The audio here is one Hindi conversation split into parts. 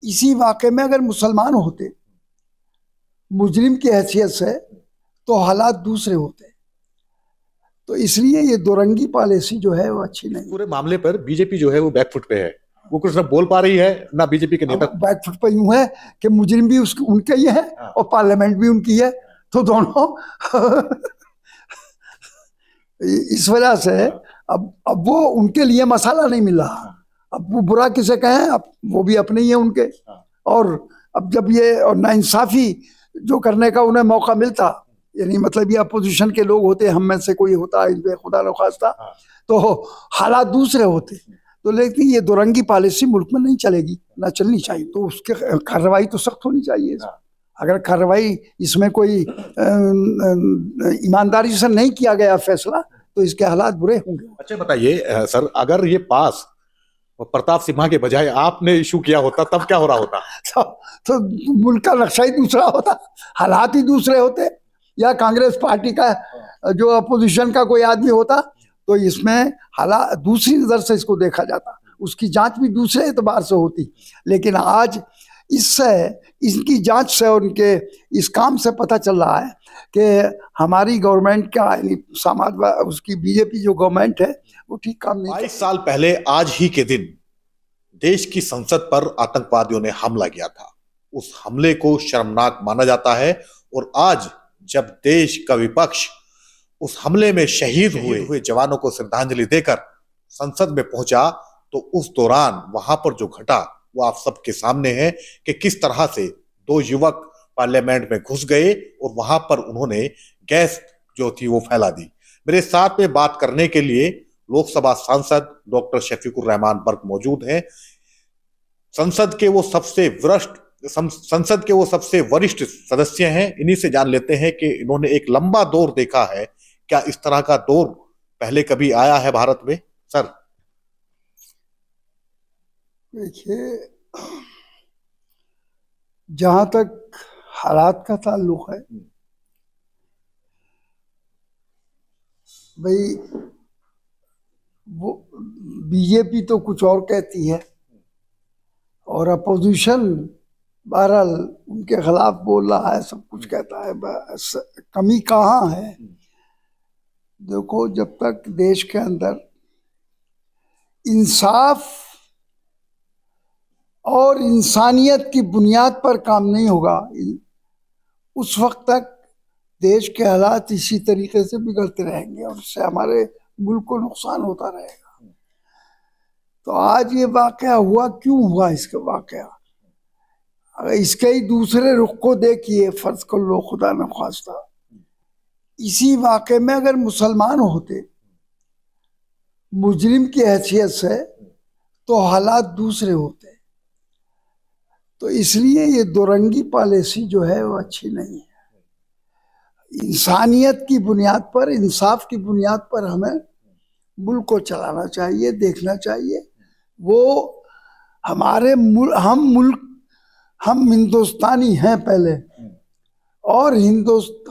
इसी वाक़े में अगर मुसलमान होते मुजरिम की हैसियत से तो हालात दूसरे होते। तो इसलिए ये दोरंगी पॉलिसी जो है वो अच्छी नहीं। पूरे मामले पर बीजेपी जो है वो बैकफुट पे है, वो कुछ ना बोल पा रही है ना बीजेपी के नेता। बैकफुट पे यूं है कि मुजरिम भी उनके ही है और पार्लियामेंट भी उनकी है, तो दोनों इस वजह से अब वो उनके लिए मसाला नहीं मिल रहा। अब वो बुरा किसे कहें, अब वो भी अपने ही है उनके। और अब जब ये और नाइंसाफी जो करने का उन्हें मौका मिलता, यानी मतलब ये अपोजिशन के लोग होते, हम में से कोई होता इनपे खुदा न खास्ता, तो हालात दूसरे होते। तो लेकिन ये दोरंगी पॉलिसी मुल्क में नहीं चलेगी, ना चलनी चाहिए। तो उसके कार्रवाई तो सख्त होनी चाहिए। अगर कार्रवाई इसमें कोई ईमानदारी से नहीं किया गया फैसला तो इसके हालात बुरे होंगे। अच्छा बताइए सर, अगर ये पास प्रताप सिम्हा के बजाय आपने इशू किया होता तब क्या हो रहा होता? तो मुल्क का नक्शा ही दूसरा होता, हालात ही दूसरे होते। या कांग्रेस पार्टी का जो अपोजिशन का कोई आदमी होता तो इसमें हालात दूसरी नजर से इसको देखा जाता, उसकी जांच भी दूसरे एतबार से होती। लेकिन आज इससे, इनकी जांच से और उनके इस काम से पता चल रहा है कि हमारी गवर्नमेंट का, समाजवादी उसकी बीजेपी जो गवर्नमेंट है वो ठीक काम नहीं। 22 साल पहले आज ही के दिन देश की संसद पर आतंकवादियों ने हमला किया था। उस हमले को शर्मनाक माना जाता है और आज जब देश का विपक्ष उस हमले में शहीद हुए जवानों को श्रद्धांजलि देकर संसद में पहुंचा, तो उस दौरान वहां पर जो घटा वो आप सबके सामने है कि किस तरह से दो युवक पार्लियामेंट में घुस गए और वहां पर उन्होंने गैस जो थी वो फैला दी। मेरे साथ में बात करने के लिए लोकसभा सांसद डॉक्टर शफीकुर रहमान बर्क मौजूद हैं। संसद के वो सबसे वरिष्ठ सदस्य हैं। इन्हीं से जान लेते हैं कि इन्होंने एक लंबा दौर देखा है, क्या इस तरह का दौर पहले कभी आया है भारत में? सर देखिए, जहां तक हालात का ताल्लुक है, भाई वो बीजेपी तो कुछ और कहती है और अपोजिशन बहरहाल उनके खिलाफ बोल रहा है, सब कुछ कहता है। बस कमी कहाँ है? देखो, जब तक देश के अंदर इंसाफ और इंसानियत की बुनियाद पर काम नहीं होगा, उस वक्त तक देश के हालात इसी तरीके से बिगड़ते रहेंगे और उससे हमारे मुल्क को नुकसान होता रहेगा। तो आज ये वाकया हुआ, क्यों हुआ इसका वाकया? अगर इसके ही दूसरे रुख को देखिए, फर्ज कर लो खुदा न खास्ता इसी वाकये में अगर मुसलमान होते मुजरिम की हैसियत से तो हालात दूसरे होते। तो इसलिए ये दोरंगी पॉलिसी जो है वो अच्छी नहीं है। इंसानियत की बुनियाद पर, इंसाफ की बुनियाद पर हमें मुल्क को चलाना चाहिए, देखना चाहिए। वो हमारे हम हिंदुस्तानी हैं पहले, और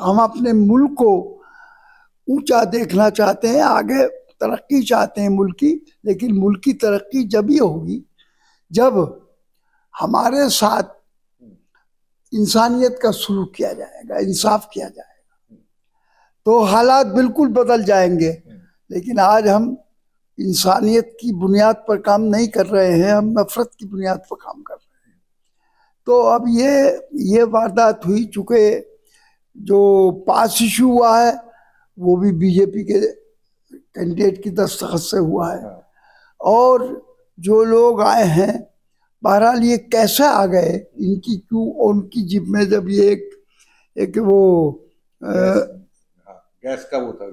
हम अपने मुल्क को ऊंचा देखना चाहते हैं, आगे तरक्की चाहते हैं मुल्क की। लेकिन मुल्क की तरक्की जब ही होगी जब हमारे साथ इंसानियत का सलूक किया जाएगा, इंसाफ किया जाएगा, तो हालात बिल्कुल बदल जाएंगे। लेकिन आज हम इंसानियत की बुनियाद पर काम नहीं कर रहे हैं, हम नफरत की बुनियाद पर काम कर रहे हैं। तो अब ये वारदात हुई, चूंकि जो पास इशू हुआ है वो भी बीजेपी के कैंडिडेट की दस्तखत से हुआ है, और जो लोग आए हैं, बहरहाल ये कैसे आ गए, इनकी क्यों, उनकी जिब में जब ये एक वो गैस का वो था,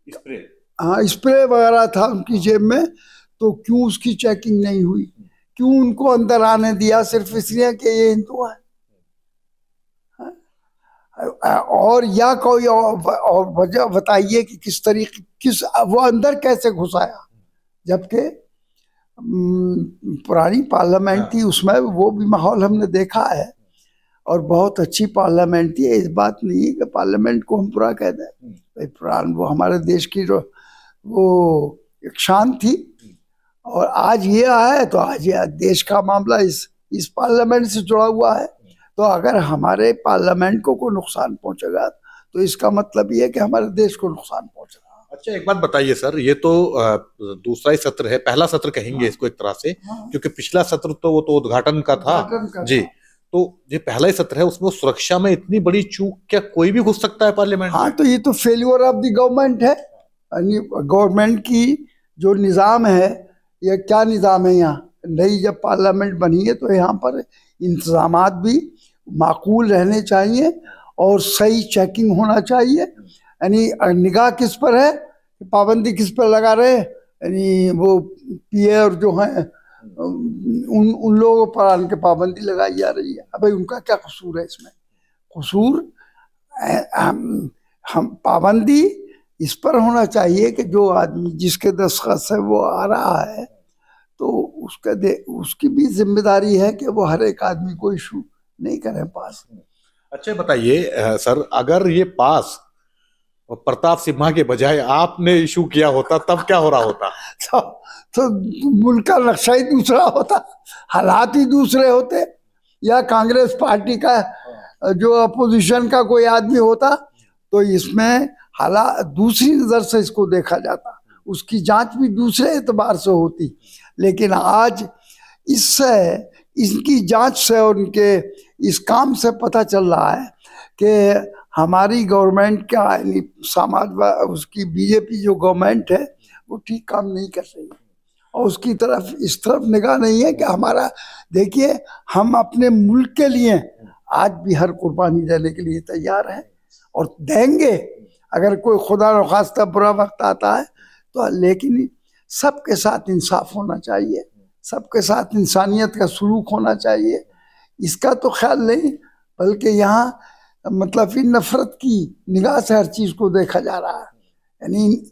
स्प्रे, हाँ स्प्रे वगैरह था उनकी जेब में, तो क्यों उसकी चेकिंग नहीं हुई? क्यों उनको अंदर आने दिया सिर्फ इसलिए कि ये हिंदू है? और या कोई और वजह बताइए कि किस तरीके, वो अंदर कैसे घुस आया? जबकि पुरानी पार्लियामेंट थी, उसमें वो भी माहौल हमने देखा है और बहुत अच्छी पार्लियामेंट थी। इस बात नहीं है कि पार्लियामेंट को हम पूरा कह दें, पुरान वो हमारे देश की जो वो एक शान थी। और आज ये आया है तो आज ये देश का मामला इस इस पार्लियामेंट से जुड़ा हुआ है। तो अगर हमारे पार्लियामेंट को कोई नुकसान पहुंचेगा तो इसका मतलब ये है कि हमारे देश को नुकसान पहुंच रहा है। अच्छा, एक बात बताइए सर, ये तो दूसरा ही सत्र है, पहला सत्र कहेंगे इसको एक तरह से, क्योंकि पिछला सत्र तो वो तो उद्घाटन का था जी। तो ये पहला ही सत्र है, उसमें सुरक्षा में इतनी बड़ी चूक, क्या कोई भी घुस सकता है पार्लियामेंट? हाँ, तो ये तो फेल्योर ऑफ द गवर्नमेंट है। गवर्नमेंट की जो निज़ाम है, ये क्या निज़ाम है यहाँ, नई जब पार्लियामेंट बनी है तो यहाँ पर इंतजामात भी माकूल रहने चाहिए और सही चेकिंग होना चाहिए। यानी निगाह किस पर है, पाबंदी किस पर लगा रहे, यानी वो पीए जो हैं उन लोगों पर आके पाबंदी लगाई जा रही है। अब उनका क्या कसूर है इसमें? कसूर हम पाबंदी इस पर होना चाहिए कि जो आदमी जिसके दस्तखत से वो आ रहा है तो उसकी भी जिम्मेदारी है कि वो हर एक आदमी को इशू नहीं करें पास। अच्छा बताइए सर, अगर ये पास प्रताप सिम्हा के बजाय आपने इशू किया होता तब क्या हो रहा होता? तो मुल्क का नक्शा ही दूसरा होता, हालात ही दूसरे होते। या कांग्रेस पार्टी का जो अपोजिशन का कोई आदमी होता तो इसमें हालात दूसरी नजर से इसको देखा जाता, उसकी जांच भी दूसरे एतबार से होती। लेकिन आज इससे, इनकी जांच से और उनके इस काम से पता चल रहा है कि हमारी गवर्नमेंट का समाजवाद, उसकी बीजेपी जो गवर्नमेंट है वो ठीक काम नहीं कर रही है और उसकी तरफ इस तरफ निगाह नहीं है कि हमारा, देखिए हम अपने मुल्क के लिए आज भी हर कुर्बानी देने के लिए तैयार हैं और देंगे अगर कोई खुदा न खास्ता बुरा वक्त आता है तो। लेकिन सबके साथ इंसाफ होना चाहिए, सबके साथ इंसानियत का सलूक होना चाहिए, इसका तो ख्याल नहीं, बल्कि यहाँ मतलब फिर नफरत की निगाह से हर चीज़ को देखा जा रहा है। यानी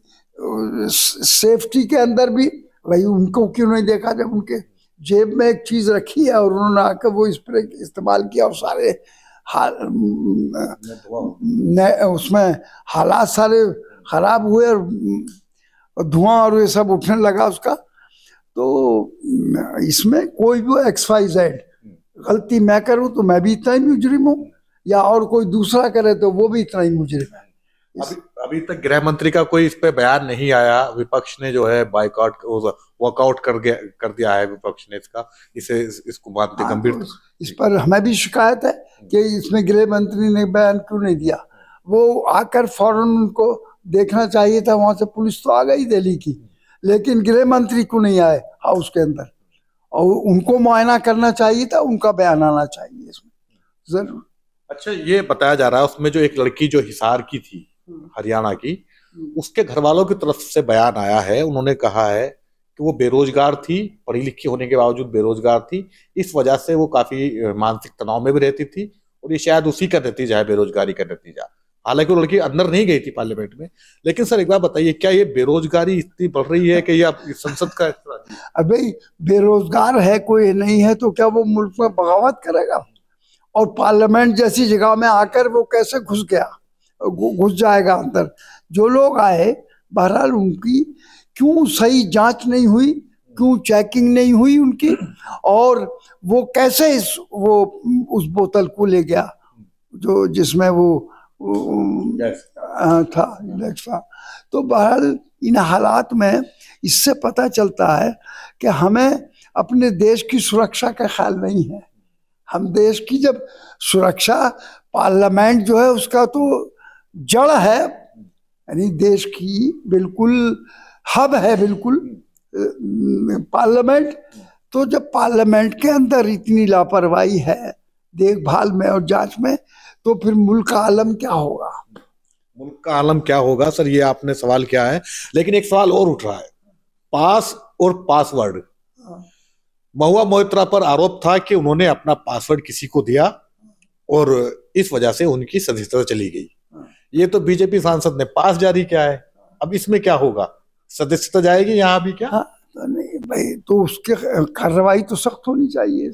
सेफ्टी के अंदर भी भाई उनको क्यों नहीं देखा जब उनके जेब में एक चीज़ रखी है और उन्होंने आकर वो स्प्रे इस्तेमाल किया और सारे उसमें हालात सारे खराब हुए और धुआं और ये सब उठने लगा उसका। तो इसमें कोई भी XYZ गलती मैं करूं तो मैं भी इतना ही मुजरिम हूँ, या और कोई दूसरा करे तो वो भी इतना ही मुजरिम है। अभी तक गृह मंत्री का कोई इस पे बयान नहीं आया। विपक्ष ने जो है बाइकआउट, वॉकआउट कर दिया है विपक्ष ने इसको मानते गंभीर। तो इस पर हमें भी शिकायत है कि इसमें गृह मंत्री ने बयान क्यों नहीं दिया। वो आकर फौरन उनको देखना चाहिए था, वहां से पुलिस तो आ गई दिल्ली की, लेकिन गृह मंत्री क्यों नहीं आए हाउस के अंदर, और उनको मुआयना करना चाहिए था, उनका बयान आना चाहिए इसमें जरूर। अच्छा, ये बताया जा रहा है उसमें जो एक लड़की जो हिसार की थी, हरियाणा की, उसके घर वालों की तरफ से बयान आया है। उन्होंने कहा है कि वो बेरोजगार थी, पढ़ी लिखी होने के बावजूद बेरोजगार थी, इस वजह से वो काफी मानसिक तनाव में भी रहती थी और ये शायद उसी का नतीजा है, बेरोजगारी का नतीजा। हालांकि वो लड़की अंदर नहीं गई थी पार्लियामेंट में। लेकिन सर एक बात बताइए, क्या ये बेरोजगारी इतनी बढ़ रही है कि ये संसद का? अबे बेरोजगार है कोई नहीं है तो क्या वो मुल्क में बगावत करेगा? और पार्लियामेंट जैसी जगह में आकर वो कैसे घुस जाएगा अंदर? जो लोग आए, बहरहाल उनकी क्यों सही जांच नहीं हुई, क्यों चेकिंग नहीं हुई उनकी, और वो कैसे उस बोतल को ले गया जो जिसमें वो था। तो बहरहाल इन हालात में इससे पता चलता है कि हमें अपने देश की सुरक्षा का ख्याल नहीं है। हम देश की जब सुरक्षा, पार्लियामेंट जो है उसका तो जड़ है, यानी देश की बिल्कुल हब है बिल्कुल पार्लियामेंट। तो जब पार्लियामेंट के अंदर इतनी लापरवाही है देखभाल में और जांच में, तो फिर मुल्क का आलम क्या होगा? मुल्क का आलम क्या होगा सर, ये आपने सवाल किया है। लेकिन एक सवाल और उठ रहा है, पास और पासवर्ड। महुआ मोइत्रा पर आरोप था कि उन्होंने अपना पासवर्ड किसी को दिया और इस वजह से उनकी सदस्यता चली गई। ये तो बीजेपी सांसद ने पास जारी किया है, अब इसमें क्या होगा? सदस्यता जाएगी यहाँ भी क्या? तो नहीं भाई, तो उसकी कार्रवाई तो सख्त होनी चाहिए।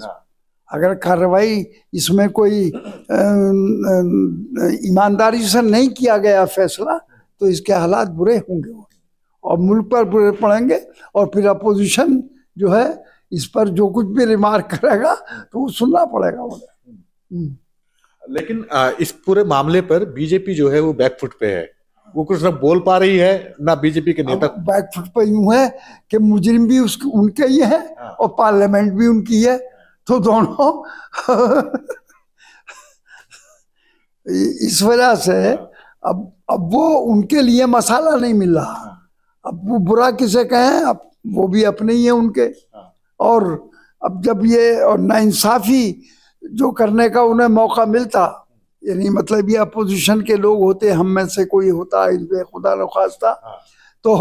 अगर कार्रवाई इसमें कोई ईमानदारी से नहीं किया गया फैसला तो इसके हालात बुरे होंगे और मुल्क पर बुरे पड़ेंगे और फिर अपोजिशन जो है इस पर जो कुछ भी रिमार्क करेगा तो वो सुनना पड़ेगा मुझे। लेकिन इस पूरे मामले पर बीजेपी जो है वो बैकफुट पे है, वो कुछ ना बोल पा रही है ना बीजेपी के नेता। बैकफुट पे यूं है कि मुजरिम भी उनके ही है और पार्लियामेंट भी उनकी है, तो दोनों इस वजह से अब वो उनके लिए मसाला नहीं मिल रहा। अब वो बुरा किसे कहें, अब वो भी अपने ही है उनके। और अब जब ये और नाइंसाफी जो करने का उन्हें मौका मिलता, यानी मतलब ये अपोजिशन के लोग होते, हम में से कोई होता इनपे खुदा न खास्ता, तो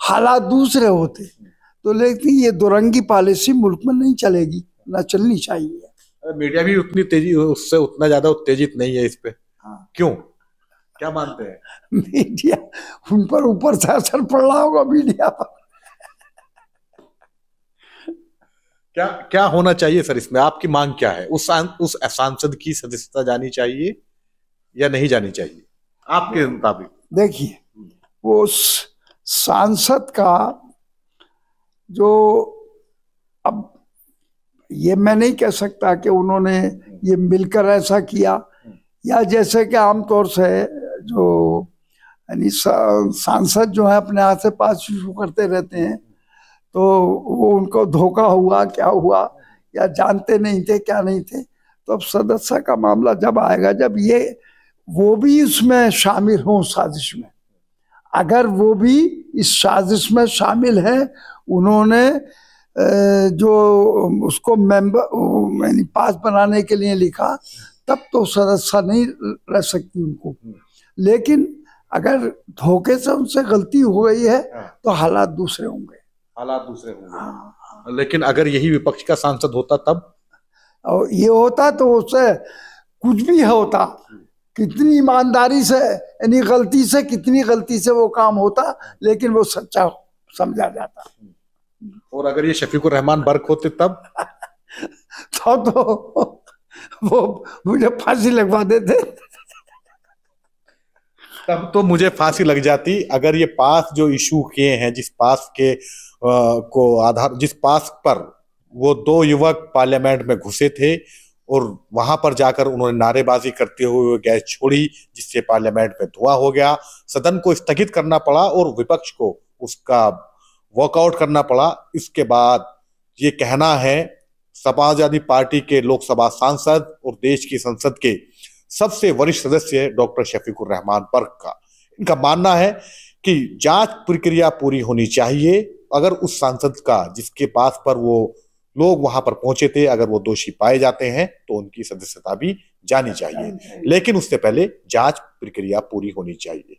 हालात दूसरे होते। तो लेकिन ये दुरंगी पॉलिसी मुल्क में नहीं चलेगी, ना चलनी चाहिए। मीडिया भी उतनी तेजी उससे उतना ज्यादा उत्तेजित नहीं है इस पे। क्यों, क्या मानते हैं? मीडिया उन पर ऊपर से असर पड़ रहा होगा मीडिया पर। क्या क्या होना चाहिए सर इसमें, आपकी मांग क्या है? उस सांसद की सदस्यता जानी चाहिए या नहीं जानी चाहिए आपके मुताबिक? देखिए, वो सांसद का जो, अब ये मैं नहीं कह सकता कि उन्होंने ये मिलकर ऐसा किया, या जैसे कि आमतौर से जो यानी सांसद जो है अपने हाथ से पास शुरू करते रहते हैं, तो वो उनको धोखा हुआ क्या हुआ, या जानते नहीं थे क्या नहीं थे। तो अब सदस्य का मामला जब आएगा, जब ये वो भी इसमें शामिल हों साजिश में, अगर वो भी इस साजिश में शामिल है, उन्होंने जो उसको मेंबर यानी पास बनाने के लिए लिखा, तब तो सदस्य नहीं रह सकती उनको। लेकिन अगर धोखे से उनसे गलती हो गई है तो हालात दूसरे होंगे। हालात दूसरे होंगे। लेकिन अगर यही विपक्ष का सांसद होता तब, और ये होता तो उससे कुछ भी होता, कितनी ईमानदारी से यानी कितनी गलती से वो काम होता, लेकिन वो सच्चा समझा जाता। और अगर ये शफीकुर रहमान बर्क होते तब तो वो मुझे फांसी लगवा देते। तब तो मुझे फांसी लग जाती। अगर ये पास जो इशू किए हैं, जिस पास के को आधार, जिस पास पर वो 2 युवक पार्लियामेंट में घुसे थे और वहां पर जाकर उन्होंने नारेबाजी करते हुए गैस छोड़ी, जिससे पार्लियामेंट में धुआं हो गया, सदन को स्थगित करना पड़ा और विपक्ष को उसका वॉकआउट करना पड़ा। इसके बाद ये कहना है समाजवादी पार्टी के लोकसभा सांसद और देश की संसद के सबसे वरिष्ठ सदस्य डॉक्टर शफीकुर रहमान बर्क का, इनका मानना है कि जांच प्रक्रिया पूरी होनी चाहिए। अगर उस सांसद का जिसके पास पर वो लोग वहां पर पहुंचे थे, अगर वो दोषी पाए जाते हैं तो उनकी सदस्यता भी जानी चाहिए, लेकिन उससे पहले जांच प्रक्रिया पूरी होनी चाहिए।